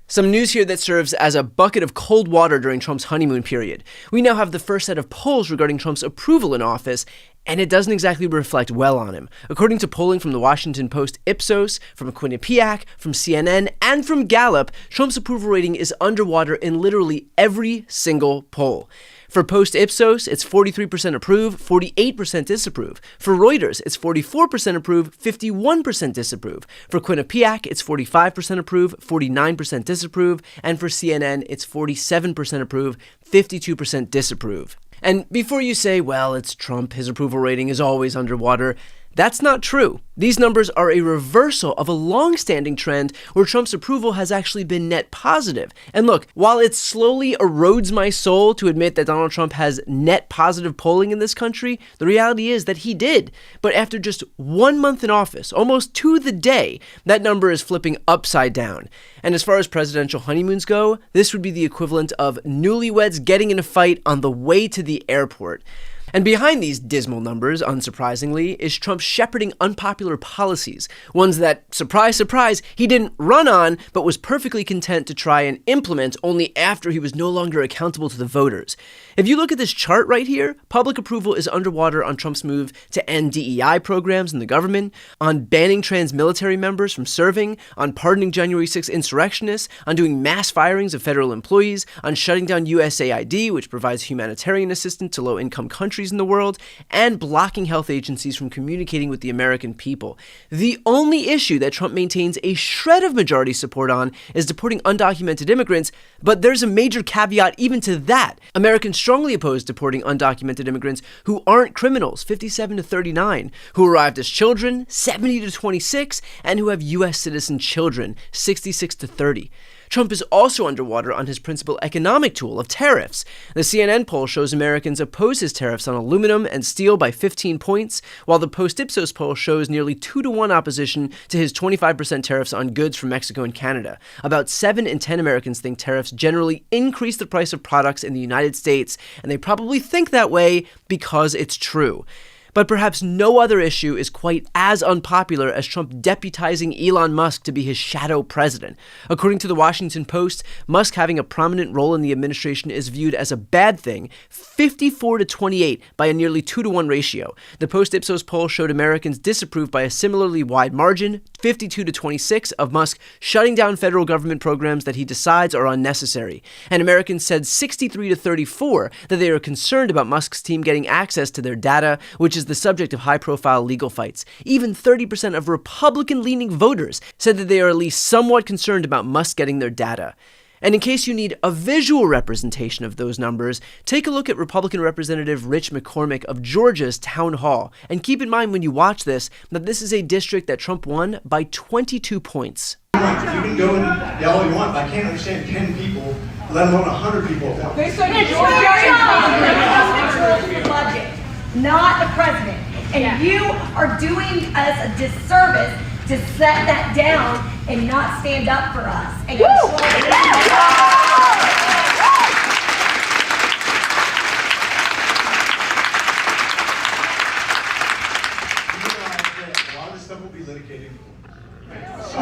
Some news here that serves as a bucket of cold water during Trump's honeymoon period. We now have the first set of polls regarding Trump's approval in office, and it doesn't exactly reflect well on him. According to polling from the Washington Post Ipsos, from Quinnipiac, from CNN, and from Gallup, Trump's approval rating is underwater in literally every single poll. For Post Ipsos, it's 43% approve, 48% disapprove. For Reuters, it's 44% approve, 51% disapprove. For Quinnipiac, it's 45% approve, 49% disapprove. And for CNN, it's 47% approve, 52% disapprove. And before you say, well, it's Trump, his approval rating is always underwater, that's not true. These numbers are a reversal of a long-standing trend where Trump's approval has actually been net positive. And look, while it slowly erodes my soul to admit that Donald Trump has net positive polling in this country, the reality is that he did. But after just 1 month in office, almost to the day, that number is flipping upside down. And as far as presidential honeymoons go, this would be the equivalent of newlyweds getting in a fight on the way to the airport. And behind these dismal numbers, unsurprisingly, is Trump shepherding unpopular policies, ones that, surprise, surprise, he didn't run on, but was perfectly content to try and implement only after he was no longer accountable to the voters. If you look at this chart right here, public approval is underwater on Trump's move to end DEI programs in the government, on banning trans military members from serving, on pardoning January 6th insurrectionists, on doing mass firings of federal employees, on shutting down USAID, which provides humanitarian assistance to low-income countries in the world, and blocking health agencies from communicating with the American people. The only issue that Trump maintains a shred of majority support on is deporting undocumented immigrants, but there's a major caveat even to that. Americans strongly oppose deporting undocumented immigrants who aren't criminals, 57 to 39, who arrived as children, 70 to 26, and who have U.S. citizen children, 66 to 30. Trump is also underwater on his principal economic tool of tariffs. The CNN poll shows Americans oppose his tariffs on aluminum and steel by 15 points, while the Post-Ipsos poll shows nearly 2-to-1 opposition to his 25% tariffs on goods from Mexico and Canada. About 7 in 10 Americans think tariffs generally increase the price of products in the United States, and they probably think that way because it's true. But perhaps no other issue is quite as unpopular as Trump deputizing Elon Musk to be his shadow president. According to the Washington Post, Musk having a prominent role in the administration is viewed as a bad thing, 54 to 28 by a nearly 2-to-1 ratio. The Post-Ipsos poll showed Americans disapproved by a similarly wide margin, 52 to 26, of Musk shutting down federal government programs that he decides are unnecessary. And Americans said 63 to 34 that they are concerned about Musk's team getting access to their data, which is the subject of high-profile legal fights. Even 30% of Republican-leaning voters said that they are at least somewhat concerned about Musk getting their data. And in case you need a visual representation of those numbers, take a look at Republican Representative Rich McCormick of Georgia's town hall. And keep in mind when you watch this, that this is a district that Trump won by 22 points. You can go and yell all you want, but I can't understand 10 people, let alone 100 people at once. They said Georgia budget, not the president. And you are doing us a disservice to set that down and not stand up for us. And a lot of this stuff will be litigated. I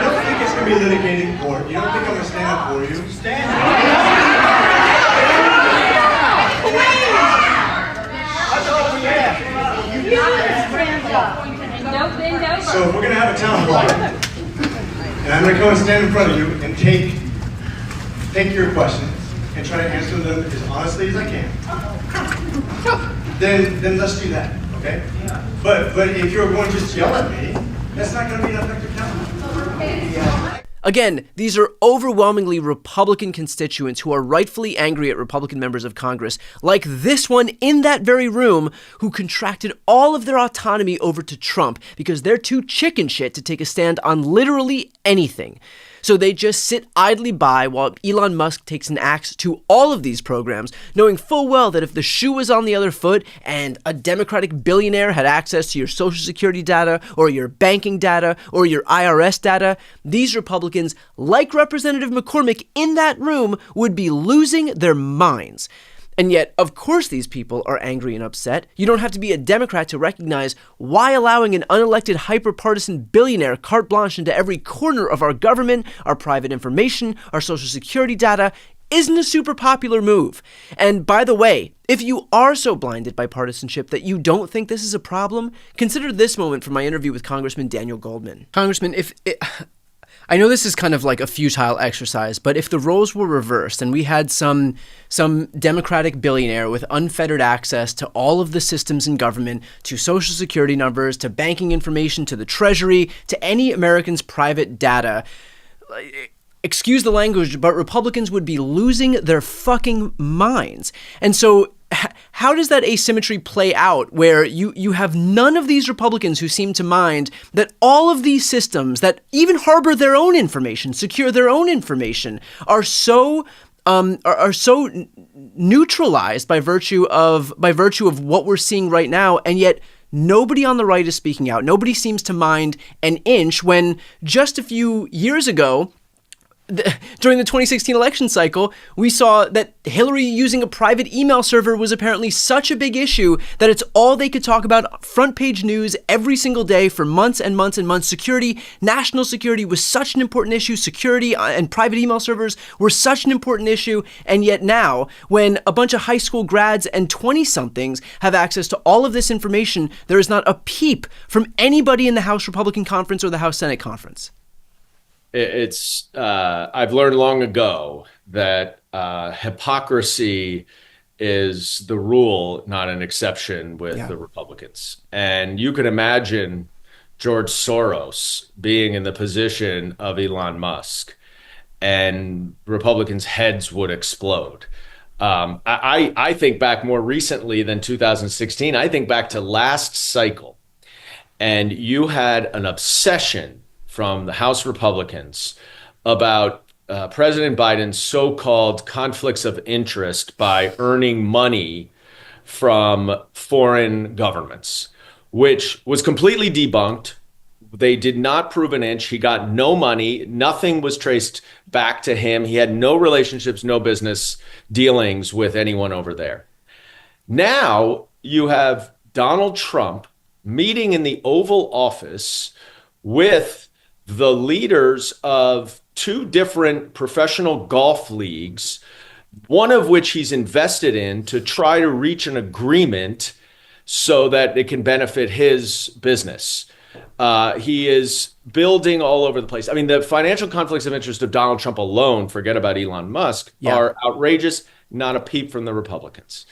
don't think it's going to be litigated in court. You don't think I'm going to stand up for you? Stand up. So if we're going to have a town hall, and I'm going to come and stand in front of you and take your questions and try to answer them as honestly as I can, then let's do that, okay? But if you're going to just yell at me, that's not going to be an effective town hall. Again, these are overwhelmingly Republican constituents who are rightfully angry at Republican members of Congress, like this one in that very room, who contracted all of their autonomy over to Trump because they're too chicken shit to take a stand on literally anything. So they just sit idly by while Elon Musk takes an axe to all of these programs, knowing full well that if the shoe was on the other foot and a Democratic billionaire had access to your Social Security data or your banking data or your IRS data, these Republicans, like Representative McCormick in that room, would be losing their minds. And yet, of course these people are angry and upset. You don't have to be a Democrat to recognize why allowing an unelected hyper-partisan billionaire carte blanche into every corner of our government, our private information, our social security data, isn't a super popular move. And by the way, if you are so blinded by partisanship that you don't think this is a problem, consider this moment from my interview with Congressman Daniel Goldman. Congressman, I know this is kind of like a futile exercise, but if the roles were reversed and we had some Democratic billionaire with unfettered access to all of the systems in government, to social security numbers, to banking information, to the Treasury, to any American's private data, excuse the language, but Republicans would be losing their fucking minds. And so how does that asymmetry play out where you have none of these Republicans who seem to mind that all of these systems that even harbor their own information, secure their own information, are so neutralized by virtue of what we're seeing right now, and yet nobody on the right is speaking out. Nobody seems to mind an inch when just a few years ago, during the 2016 election cycle, we saw that Hillary using a private email server was apparently such a big issue that it's all they could talk about, front page news every single day for months and months and months. Security, national security was such an important issue. Security and private email servers were such an important issue. And yet now, when a bunch of high school grads and 20-somethings have access to all of this information, there is not a peep from anybody in the House Republican Conference or the House Senate Conference. I've learned long ago that hypocrisy is the rule, not an exception with the Republicans. And you can imagine George Soros being in the position of Elon Musk, and Republicans' heads would explode. I think back more recently than 2016. I think back to last cycle, and you had an obsession from the House Republicans about President Biden's so-called conflicts of interest by earning money from foreign governments, which was completely debunked. They did not prove an inch. He got no money. Nothing was traced back to him. He had no relationships, no business dealings with anyone over there. Now you have Donald Trump meeting in the Oval Office with the leaders of two different professional golf leagues, one of which he's invested in to try to reach an agreement so that it can benefit his business. He is building all over the place. I mean, the financial conflicts of interest of Donald Trump alone, forget about Elon Musk, are outrageous, not a peep from the Republicans.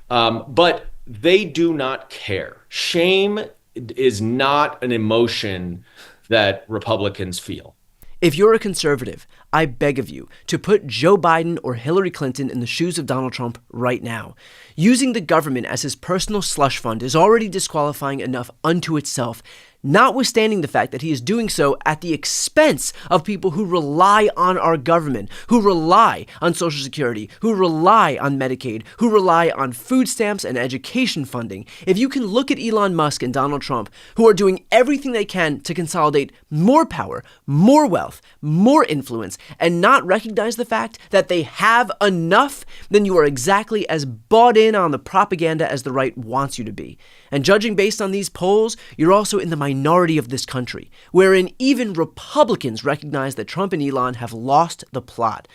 But they do not care. Shame is not an emotion that Republicans feel. If you're a conservative, I beg of you to put Joe Biden or Hillary Clinton in the shoes of Donald Trump right now. Using the government as his personal slush fund is already disqualifying enough unto itself, notwithstanding the fact that he is doing so at the expense of people who rely on our government, who rely on Social Security, who rely on Medicaid, who rely on food stamps and education funding. If you can look at Elon Musk and Donald Trump, who are doing everything they can to consolidate more power, more wealth, more influence, and not recognize the fact that they have enough, then you are exactly as bought in on the propaganda as the right wants you to be. And judging based on these polls, you're also in the minority of this country, wherein even Republicans recognize that Trump and Elon have lost the plot.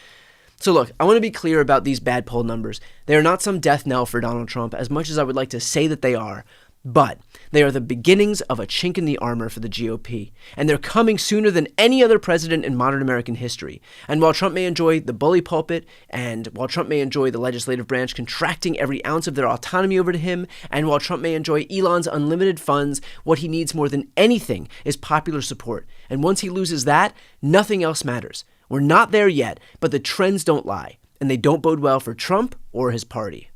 So look, I want to be clear about these bad poll numbers. They are not some death knell for Donald Trump, as much as I would like to say that they are. But they are the beginnings of a chink in the armor for the GOP, and they're coming sooner than any other president in modern American history. And while Trump may enjoy the bully pulpit, and while Trump may enjoy the legislative branch contracting every ounce of their autonomy over to him, and while Trump may enjoy Elon's unlimited funds, what he needs more than anything is popular support. And once he loses that, nothing else matters. We're not there yet, but the trends don't lie, and they don't bode well for Trump or his party.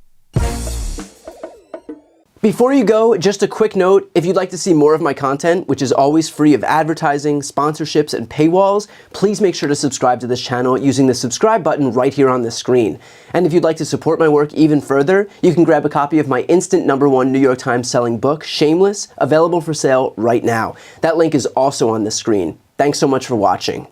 Before you go, just a quick note, if you'd like to see more of my content, which is always free of advertising, sponsorships, and paywalls, please make sure to subscribe to this channel using the subscribe button right here on the screen. And if you'd like to support my work even further, you can grab a copy of my instant #1 New York Times selling book, Shameless, available for sale right now. That link is also on the screen. Thanks so much for watching.